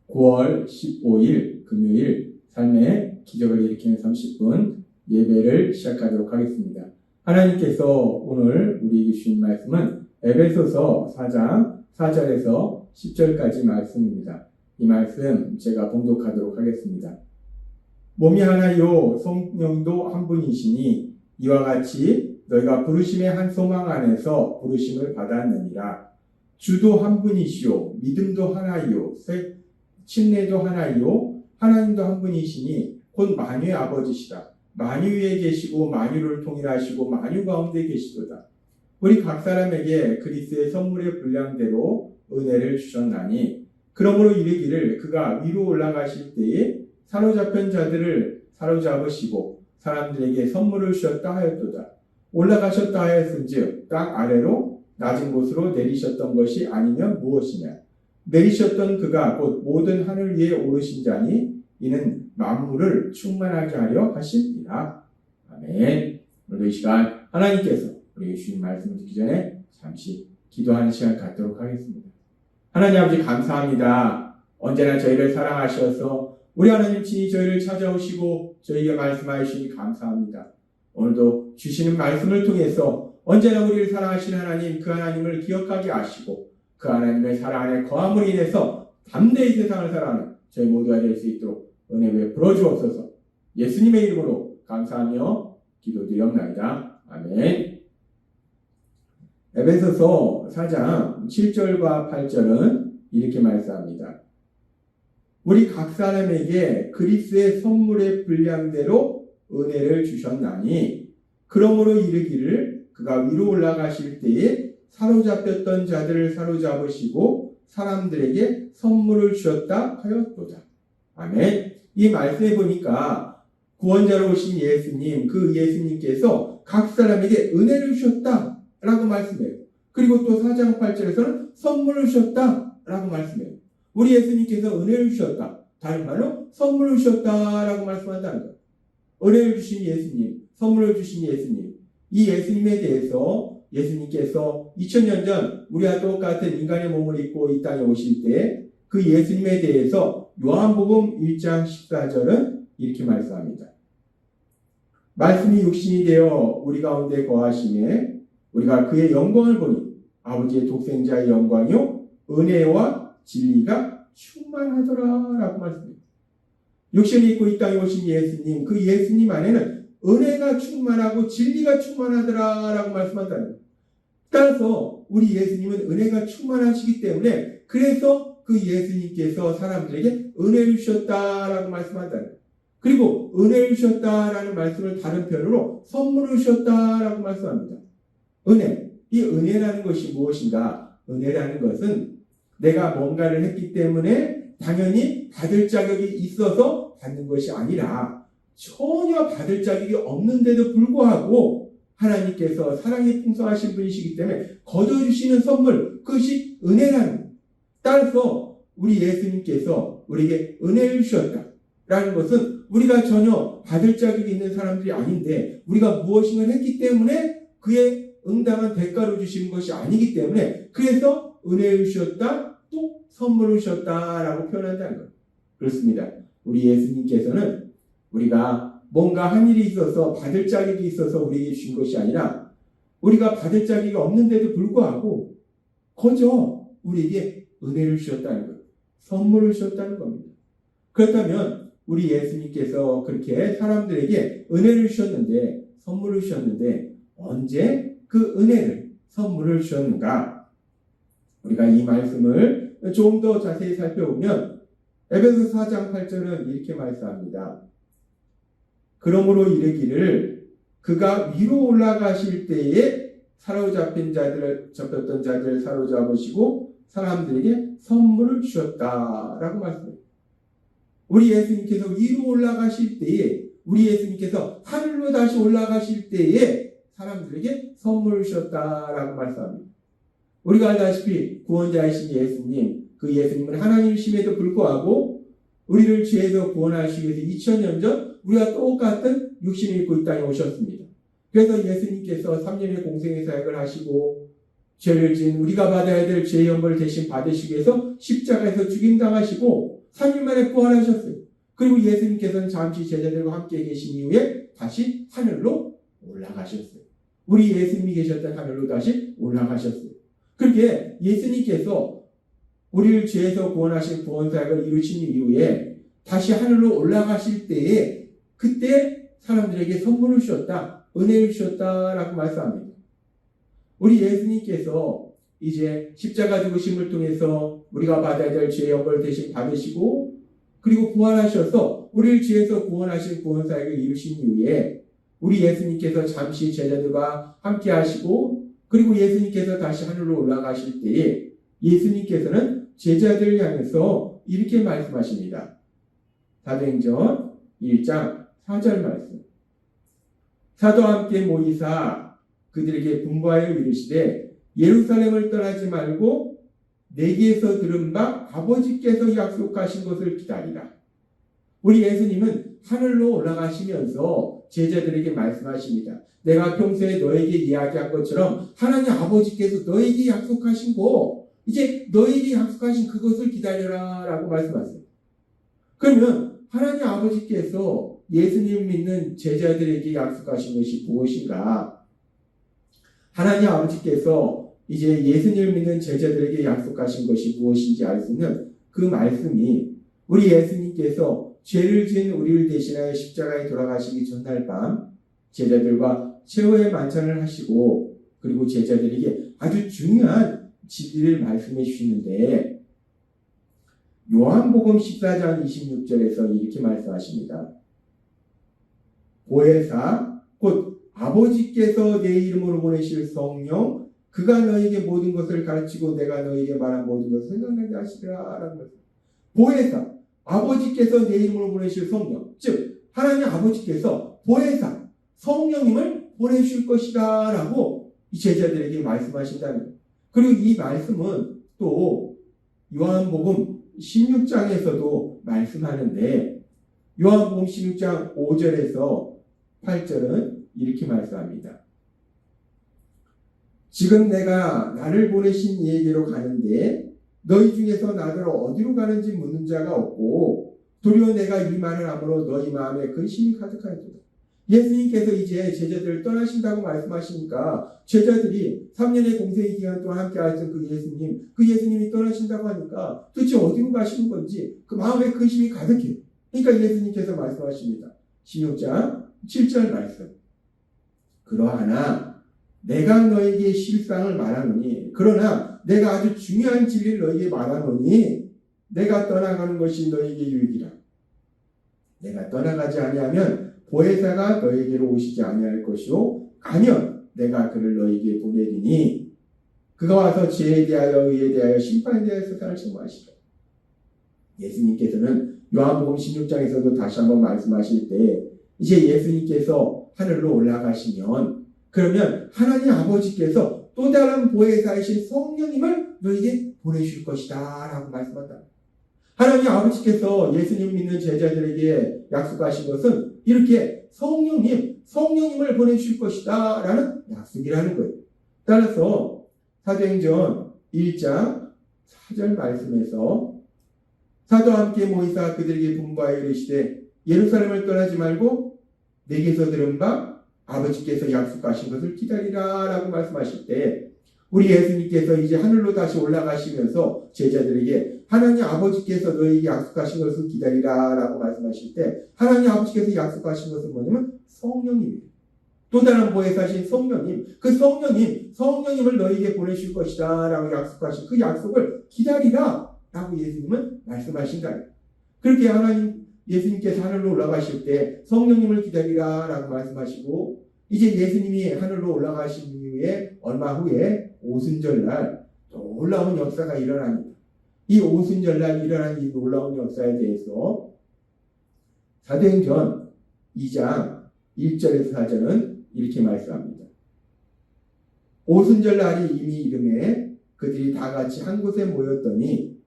9월 15일 금요일 삶의 기적을 일으키는 30분 예배를 시작하도록 하겠습니다. 하나님께서 오늘 우리에게 주신 말씀은 에베소서 4장 4절에서 10절까지 말씀입니다. 이 말씀 제가 봉독하도록 하겠습니다. 몸이 하나요 성령도 한 분이시니 이와 같이 너희가 부르심의 한 소망 안에서 부르심을 받았느니라. 주도 한 분이시요 믿음도 하나요 침례도 하나요 하나님도 한 분이시니 곧 만유의 아버지시다. 만유 위에 계시고 만유를 통일하시고 만유 가운데 계시도다. 우리 각 사람에게 그리스도의 선물의 분량대로 은혜를 주셨나니 그러므로 이르기를 그가 위로 올라가실 때에 사로잡힌 자들을 사로잡으시고 사람들에게 선물을 주셨다 하였도다. 올라가셨다 하였은즉 땅 아래로 낮은 곳으로 내리셨던 것이 아니면 무엇이냐. 내리셨던 그가 곧 모든 하늘 위에 오르신 자니 이는 만물을 충만하게 하려 하십니다. 아멘. 오늘도 이 시간 하나님께서 우리에게 주신 말씀을 듣기 전에 잠시 기도하는 시간 갖도록 하겠습니다. 하나님 아버지 감사합니다. 언제나 저희를 사랑하셔서 우리 하나님 친히 저희를 찾아오시고 저희에게 말씀하시니 감사합니다. 오늘도 주시는 말씀을 통해서 언제나 우리를 사랑하시는 하나님, 그 하나님을 기억하게 하시고 그 하나님의 사랑 안에 거함으로 인해서 담대히 세상을 살아가는 저희 모두가 될 수 있도록 은혜 베풀어 주옵소서. 예수님의 이름으로 감사하며 기도드리옵나이다. 아멘. 에베소서 4장 7절과 8절은 이렇게 말씀합니다. 우리 각 사람에게 그리스도의 선물의 분량대로 은혜를 주셨나니 그러므로 이르기를 그가 위로 올라가실 때에 사로잡혔던 자들을 사로잡으시고 사람들에게 선물을 주셨다 하였도다. 아멘. 이 말씀에 보니까 구원자로 오신 예수님, 그 예수님께서 각 사람에게 은혜를 주셨다라고 말씀해요. 그리고 또 4장 8절에서는 선물을 주셨다라고 말씀해요. 우리 예수님께서 은혜를 주셨다. 다른 말로 선물을 주셨다라고 말씀한다는 거예요. 은혜를 주신 예수님, 선물을 주신 예수님. 이 예수님에 대해서 예수님께서 2000년 전 우리와 똑같은 인간의 몸을 입고 이 땅에 오실 때 그 예수님에 대해서 요한복음 1장 14절은 이렇게 말씀합니다. 말씀이 육신이 되어 우리 가운데 거하심에 우리가 그의 영광을 보니 아버지의 독생자의 영광이요 은혜와 진리가 충만하더라 라고 말씀합니다. 육신이 입고 이 땅에 오신 예수님, 그 예수님 안에는 은혜가 충만하고 진리가 충만하더라 라고 말씀한다는 거예요. 따라서 우리 예수님은 은혜가 충만하시기 때문에 그래서 그 예수님께서 사람들에게 은혜를 주셨다라고 말씀한다는 거예요. 그리고 은혜를 주셨다라는 말씀을 다른 표현으로 선물을 주셨다라고 말씀합니다. 은혜, 이 은혜라는 것이 무엇인가? 은혜라는 것은 내가 뭔가를 했기 때문에 당연히 받을 자격이 있어서 받는 것이 아니라 전혀 받을 자격이 없는데도 불구하고 하나님께서 사랑이 풍성하신 분이시기 때문에 거둬주시는 선물, 그것이 은혜라는 거예요. 따라서 우리 예수님께서 우리에게 은혜를 주셨다라는 것은 우리가 전혀 받을 자격이 있는 사람들이 아닌데 우리가 무엇인가 했기 때문에 그의 응당한 대가로 주시는 것이 아니기 때문에 그래서 은혜를 주셨다 또 선물을 주셨다라고 표현한다는 거예요. 그렇습니다. 우리 예수님께서는 우리가 뭔가 한 일이 있어서 받을 자격이 있어서 우리에게 주신 것이 아니라 우리가 받을 자격이 없는데도 불구하고 거저 우리에게 은혜를 주셨다는 거예요. 선물을 주셨다는 겁니다. 그렇다면 우리 예수님께서 그렇게 사람들에게 은혜를 주셨는데 선물을 주셨는데 언제 그 은혜를 선물을 주셨는가? 우리가 이 말씀을 조금 더 자세히 살펴보면 에베소 4장 8절은 이렇게 말씀합니다. 그러므로 이르기를 그가 위로 올라가실 때에 사로잡힌 자들을 잡혔던 자들을 사로잡으시고 사람들에게 선물을 주셨다라고 말씀해요. 우리 예수님께서 위로 올라가실 때에 우리 예수님께서 하늘로 다시 올라가실 때에 사람들에게 선물을 주셨다라고 말씀합니다. 우리가 알다시피 구원자이신 예수님, 그 예수님은 하나님이심에도 불구하고 우리를 죄에서 구원하시기 위해서 2000년 전 우리가 똑같은 육신을 입고 이 땅에 오셨습니다. 그래서 예수님께서 3년의 공생의 사역을 하시고 죄를 지은 우리가 받아야 될 죄의 연벌을 대신 받으시기 위해서 십자가에서 죽임당하시고 3일 만에 부활하셨어요. 그리고 예수님께서는 잠시 제자들과 함께 계신 이후에 다시 하늘로 올라가셨어요. 우리 예수님이 계셨던 하늘로 다시 올라가셨어요. 그렇게 예수님께서 우리를 죄에서 구원하신 구원사역을 이루신 이후에 다시 하늘로 올라가실 때에 그때 사람들에게 선물을 주셨다, 은혜를 주셨다라고 말씀합니다. 우리 예수님께서 이제 십자가 죽으심을 통해서 우리가 받아야 될 죄의 영벌 대신 받으시고 그리고 부활하셔서 우리를 죄에서 구원하신 구원사역을 이루신 이후에 우리 예수님께서 잠시 제자들과 함께 하시고 그리고 예수님께서 다시 하늘로 올라가실 때에 예수님께서는 제자들을 향해서 이렇게 말씀하십니다. 사도행전 1장 4절 말씀. 사도와 함께 모이사 그들에게 분부하여 이르시되 예루살렘을 떠나지 말고 내게서 들은 바 아버지께서 약속하신 것을 기다리라. 우리 예수님은 하늘로 올라가시면서 제자들에게 말씀하십니다. 내가 평소에 너에게 이야기한 것처럼 하나님 아버지께서 너에게 약속하신 거 이제 너에게 약속하신 그것을 기다려라 라고 말씀하세요. 그러면 하나님 아버지께서 예수님 믿는 제자들에게 약속하신 것이 무엇인가? 하나님 아버지께서 이제 예수님을 믿는 제자들에게 약속하신 것이 무엇인지 알 수 있는 그 말씀이 우리 예수님께서 죄를 지은 우리를 대신하여 십자가에 돌아가시기 전날 밤 제자들과 최후의 만찬을 하시고 그리고 제자들에게 아주 중요한 진리를 말씀해 주시는데 요한복음 14장 26절에서 이렇게 말씀하십니다. 보혜사 곧 아버지께서 내 이름으로 보내실 성령 그가 너에게 모든 것을 가르치고 내가 너에게 말한 모든 것을 생각나게 하시리라 라는 것입니다. 보혜사 아버지께서 내 이름으로 보내실 성령 즉 하나님 아버지께서 보혜사 성령님을 보내실 것이다 라고 이 제자들에게 말씀하신다는 거예요. 그리고 이 말씀은 또 요한복음 16장에서도 말씀하는데 요한복음 16장 5절에서 8절은 이렇게 말씀합니다. 지금 내가 나를 보내신 이에게로 가는데 너희 중에서 나더러 어디로 가는지 묻는 자가 없고 도리어 내가 이 말을 함으로 너희 마음에 근심이 가득하였도다. 예수님께서 이제 제자들을 떠나신다고 말씀하시니까 제자들이 3년의 공생의 기간 동안 함께 하셨던 그 예수님이 떠나신다고 하니까 도대체 어디로 가시는 건지 그 마음에 근심이 가득해요. 그러니까 예수님께서 말씀하십니다. 16장 7절 말씀. 그러하나 내가 너에게 실상을 말하노니 그러나 내가 아주 중요한 진리를 너에게 말하노니 내가 떠나가는 것이 너에게 유익이라. 내가 떠나가지 아니하면 보혜사가 너에게로 오시지 아니할 것이요 가면 내가 그를 너에게 보내리니 그가 와서 죄에 대하여 의에 대하여 심판에 대하여 세상을 책망하시리라. 예수님께서는 요한복음 16장에서도 다시 한번 말씀하실 때 이제 예수님께서 하늘로 올라가시면 그러면 하나님 아버지께서 또 다른 보혜사이신 성령님을 너에게 보내실 것이다 라고 말씀한다. 하나님 아버지께서 예수님 믿는 제자들에게 약속하신 것은 이렇게 성령님을 보내주실 것이다 라는 약속이라는 거예요. 따라서 사도행전 1장 4절 말씀에서 사도와 함께 모이사 그들에게 분부하여 이르시되 예루살렘을 떠나지 말고 내게서 들은 바 아버지께서 약속하신 것을 기다리라 라고 말씀하실 때 우리 예수님께서 이제 하늘로 다시 올라가시면서 제자들에게 하나님 아버지께서 너에게 약속하신 것을 기다리라 라고 말씀하실 때 하나님 아버지께서 약속하신 것은 뭐냐면 성령님이에요. 또 다른 보혜사신 성령님, 그 성령님을 너에게 보내실 것이다 라고 약속하신 그 약속을 기다리라 라고 예수님은 말씀하신다. 그렇게 하나님 예수님께서 하늘로 올라가실 때 성령님을 기다리라 라고 말씀하시고 이제 예수님이 하늘로 올라가신 이후에 얼마 후에 오순절날 놀라운 역사가 일어납니다. 이 오순절날 일어난 이 놀라운 역사에 대해서 사도행전 2장 1절에서 4절은 이렇게 말씀합니다. 오순절날이 이미 이름에 그들이 다 같이 한 곳에 모였더니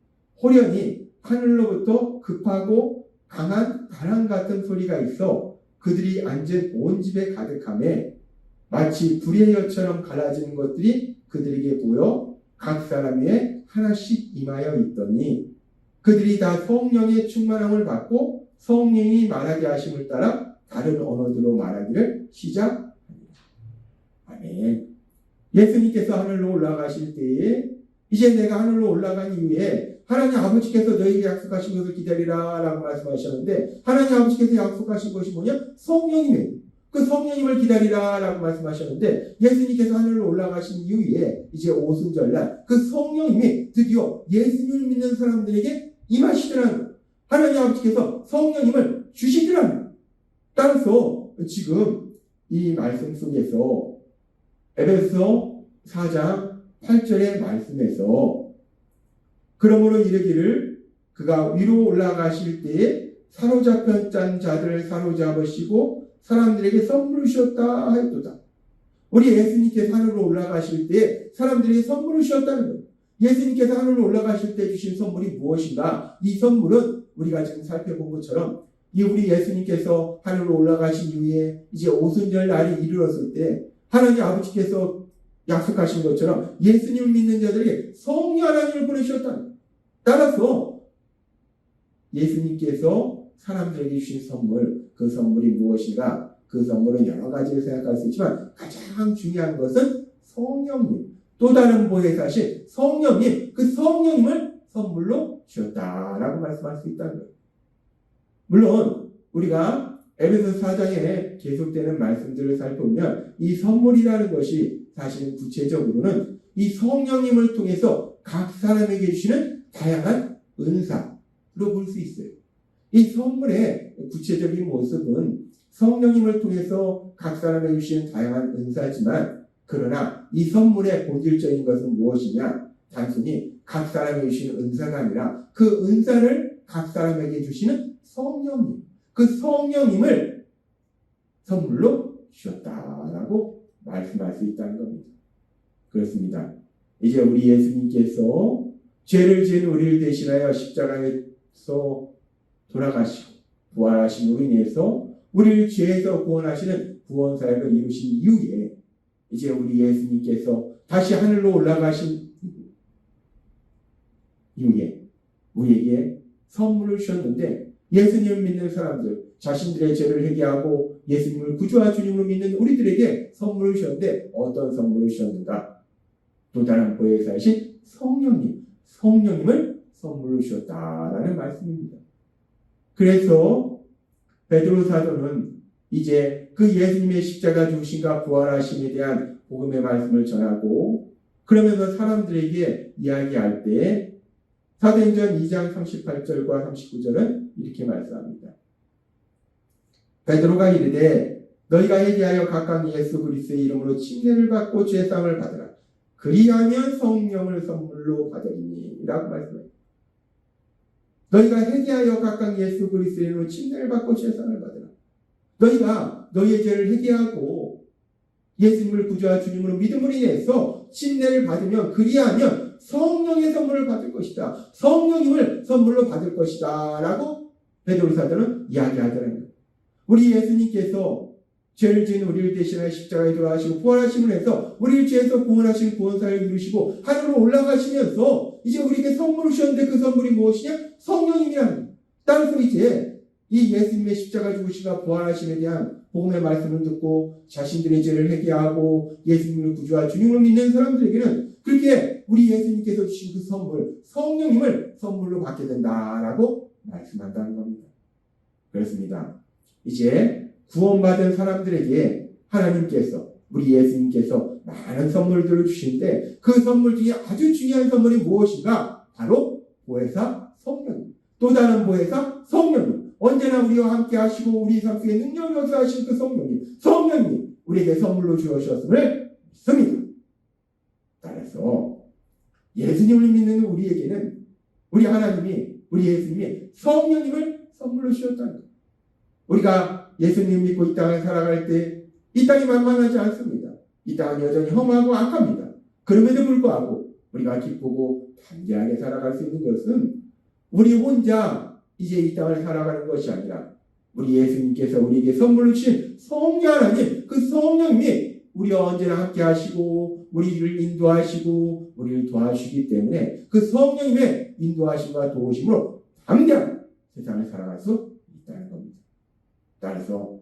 호련히 하늘로부터 급하고 강한 바람 같은 소리가 있어 그들이 앉은 온 집에 가득하매 마치 불의 여처럼 갈라지는 것들이 그들에게 보여 각 사람 위에 하나씩 임하여 있더니 그들이 다 성령의 충만함을 받고 성령이 말하게 하심을 따라 다른 언어들로 말하기를 시작합니다. 아멘. 예수님께서 하늘로 올라가실 때에 이제 내가 하늘로 올라간 이후에 하나님 아버지께서 너희에게 약속하신 것을 기다리라 라고 말씀하셨는데 하나님 아버지께서 약속하신 것이 뭐냐? 성령이에요. 그 성령님을 기다리라 라고 말씀하셨는데 예수님께서 하늘로 올라가신 이후에 이제 오순절날 그 성령님이 드디어 예수님을 믿는 사람들에게 임하시더라는 거예요. 하나님 아버지께서 성령님을 주시더라는 거예요. 따라서 지금 이 말씀 속에서 에베소 4장 8절의 말씀에서 그러므로 이르기를 그가 위로 올라가실 때에 사로잡혀 짠 자들을 사로잡으시고 사람들에게 선물을 주셨다 하였도다. 우리 예수님께서 하늘로 올라가실 때 사람들에게 선물을 주셨다는 거예요. 예수님께서 하늘로 올라가실 때 주신 선물이 무엇인가? 이 선물은 우리가 지금 살펴본 것처럼 이 우리 예수님께서 하늘로 올라가신 이후에 이제 오순절 날이 이르렀을 때 하나님 아버지께서 약속하신 것처럼 예수님을 믿는 자들에게 성령 하나님을 보내주셨다는 거예요. 따라서 예수님께서 사람들에게 주신 선물, 그 선물이 무엇인가? 그 선물은 여러 가지를 생각할 수 있지만 가장 중요한 것은 성령님, 또 다른 보혜사신 성령님, 그 성령님을 선물로 주셨다라고 말씀할 수 있다는 거예요. 물론 우리가 에베소 4장에 계속되는 말씀들을 살펴보면 이 선물이라는 것이 사실은 구체적으로는 이 성령님을 통해서 각 사람에게 주시는 다양한 은사로 볼 수 있어요. 이 선물의 구체적인 모습은 성령님을 통해서 각 사람에게 주시는 다양한 은사지만 그러나 이 선물의 본질적인 것은 무엇이냐? 단순히 각 사람에게 주시는 은사가 아니라 그 은사를 각 사람에게 주시는 성령님, 그 성령님을 선물로 주셨다라고 말씀할 수 있다는 겁니다. 그렇습니다. 이제 우리 예수님께서 죄를 지은 우리를 대신하여 십자가에서 돌아가시고 부활하심으로 인해서 우리를 죄에서 구원하시는 구원사역을 이루신 이후에 이제 우리 예수님께서 다시 하늘로 올라가신 이후에 우리에게 선물을 주셨는데 예수님을 믿는 사람들, 자신들의 죄를 회개하고 예수님을 구주와 주님으로 믿는 우리들에게 선물을 주셨는데 어떤 선물을 주셨는가? 또 다른 보혜사이신 성령님을 선물로 주셨다라는 말씀입니다. 그래서 베드로 사도는 이제 그 예수님의 십자가 죽으심과 부활하심에 대한 복음의 말씀을 전하고 그러면서 사람들에게 이야기할 때 사도행전 2장 38절과 39절은 이렇게 말씀합니다. 베드로가 이르되 너희가 회개하여 각각 예수 그리스도의 이름으로 침례를 받고 죄사함을 받으라. 그리하면 성령을 선물로 받으리니 라고 말씀합니다. 너희가 회개하여 각각 예수 그리스도의 이름으로 침례를 받고 죄사함을 받으라. 너희가 너희의 죄를 회개하고 예수님을 구주와 주님으로 믿음으로 인해서 침례를 받으면 그리하면 성령의 선물을 받을 것이다. 성령님을 선물로 받을 것이다. 라고 베드로 사도는 이야기하더라는 거예요. 우리 예수님께서 죄를 지은 우리를 대신하여 십자가에 돌아가시고 부활하심을 해서 우리를 죄에서 구원하신 구원사를 이루시고 하늘로 올라가시면서 이제 우리에게 선물을 주셨는데 그 선물이 무엇이냐? 성령님이라는 거예요. 따라서 이제 이 예수님의 십자가 죽으심과 부활하심에 대한 복음의 말씀을 듣고 자신들의 죄를 회개하고 예수님을 구주와 주님을 믿는 사람들에게는 그렇게 우리 예수님께서 주신 그 선물, 성령님을 선물로 받게 된다라고 말씀한다는 겁니다. 그렇습니다. 이제 구원받은 사람들에게 하나님께서, 우리 예수님께서 많은 선물들을 주시는데 그 선물 중에 아주 중요한 선물이 무엇인가? 바로 보혜사 성령님. 또 다른 보혜사 성령님. 언제나 우리와 함께 하시고 우리 삶 속에 능력을 역사하시는 그 성령님 우리에게 선물로 주셨음을 믿습니다. 따라서 예수님을 믿는 우리에게는 우리 하나님이, 우리 예수님이 성령님을 선물로 주셨다는 거예요. 우리가 예수님 믿고 이 땅을 살아갈 때 이 땅이 만만하지 않습니다. 이 땅은 여전히 험하고 악합니다. 그럼에도 불구하고 우리가 기쁘고 담대하게 살아갈 수 있는 것은 우리 혼자 이제 이 땅을 살아가는 것이 아니라 우리 예수님께서 우리에게 선물로 주신 성령 하나님, 그 성령님이 우리와 언제나 함께 하시고 우리를 인도하시고 우리를 도와주시기 때문에 그 성령님의 인도하심과 도우심으로 담대한 세상을 살아갈 수 있다는 겁니다. 따라서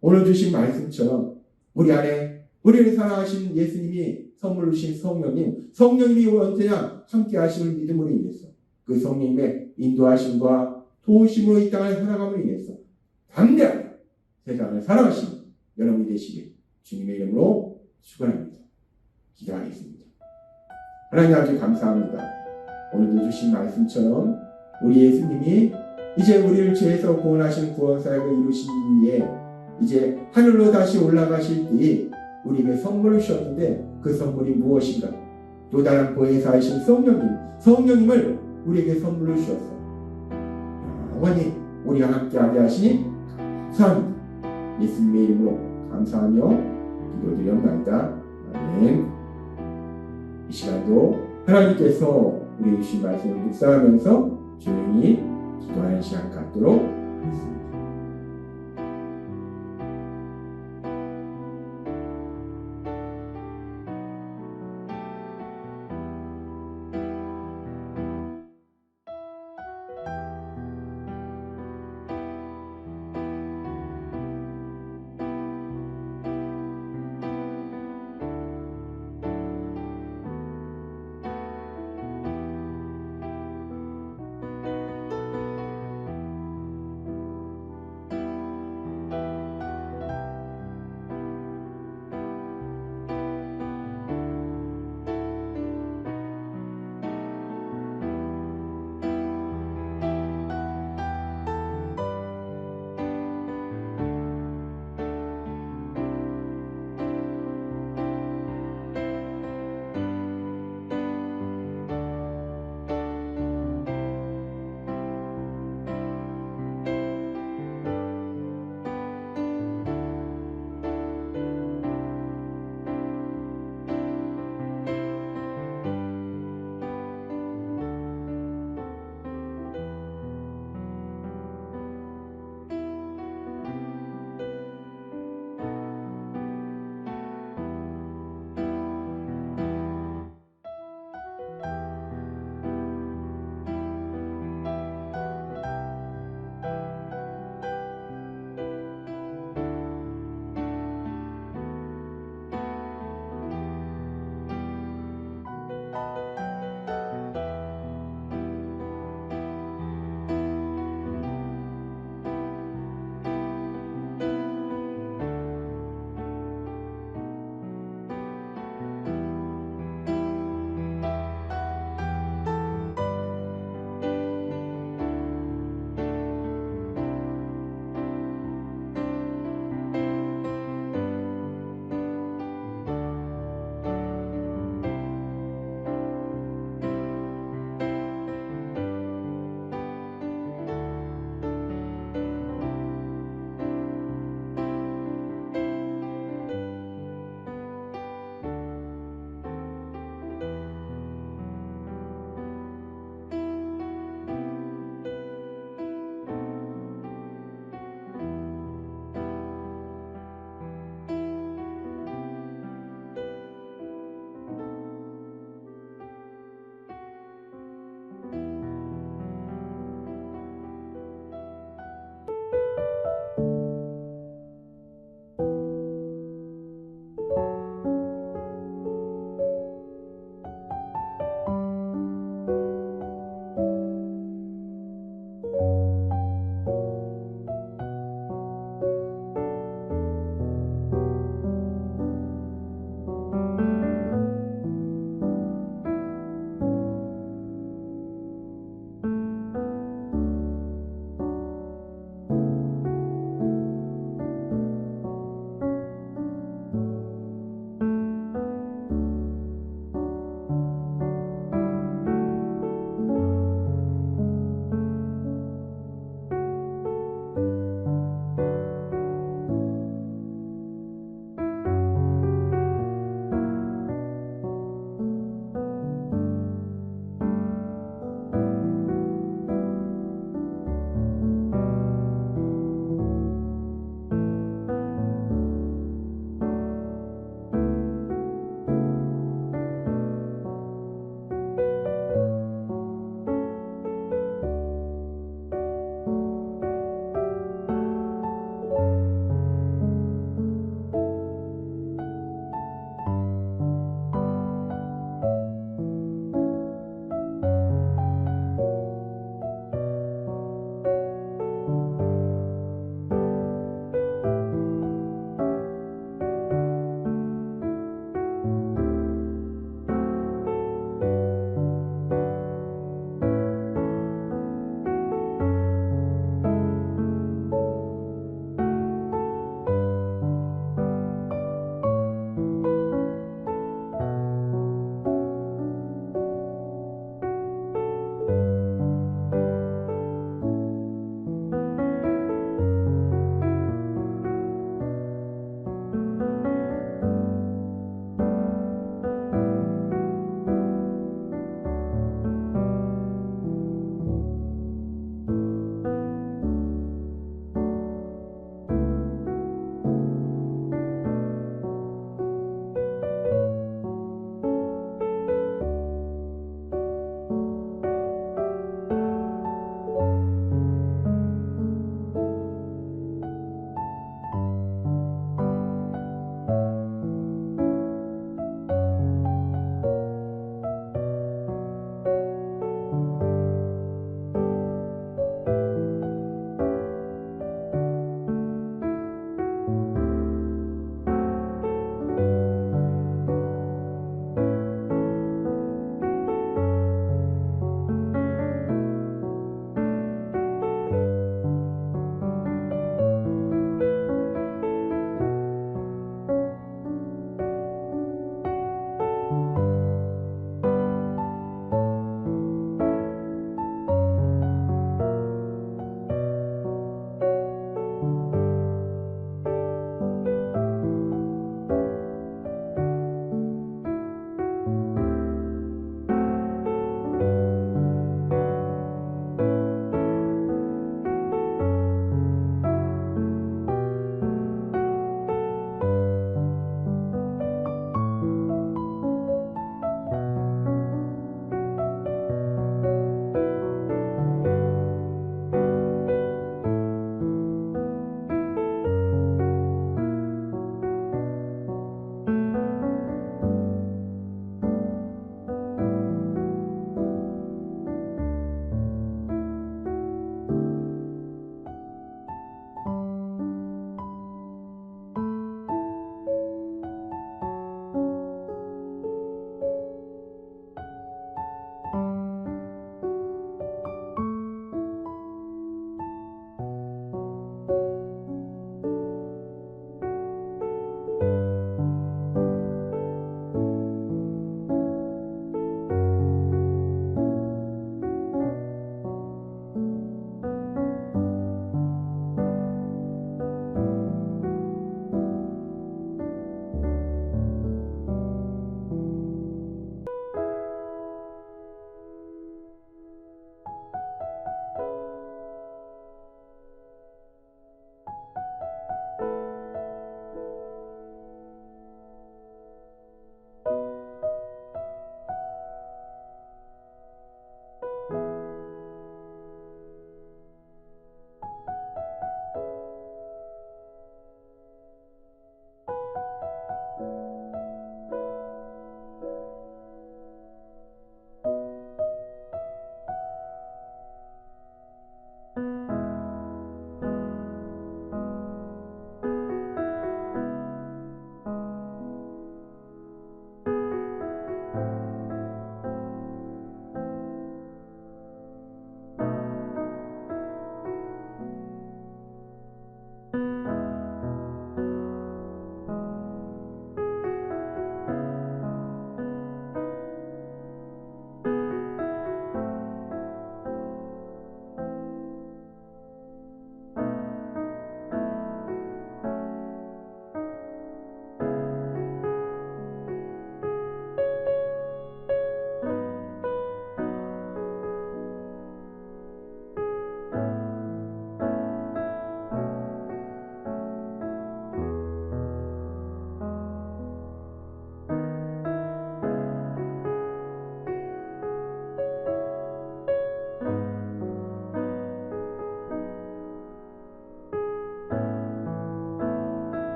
오늘 주신 말씀처럼 우리 안에 우리를 사랑하신 예수님이 선물로 주신 성령님이 언제나 함께 하심을 믿음으로 인해서 그 성령님의 인도하심과 도우심으로 이 땅을 살아감으로 인해서 담대한 세상을 살아가시는 여러분이 되시길 주님의 이름으로 축원합니다. 기도하겠습니다. 하나님 아버지 감사합니다. 오늘도 주신 말씀처럼 우리 예수님이 이제 우리를 죄에서 구원하신 구원사역을 이루신 후에 이제 하늘로 다시 올라가실 때에 우리에게 선물을 주셨는데 그 선물이 무엇인가? 또 다른 보혜사이신 성령님을 우리에게 선물로 주셨어요. 영원히 우리와 함께하게 하시니 감사합니다. 예수님의 이름으로 감사하며 기도드렸나이다. 아멘. 이 시간도 하나님께서 우리에게 주신 말씀을 묵상하면서 조용히 기도하는 시간 갖도록 하겠습니다.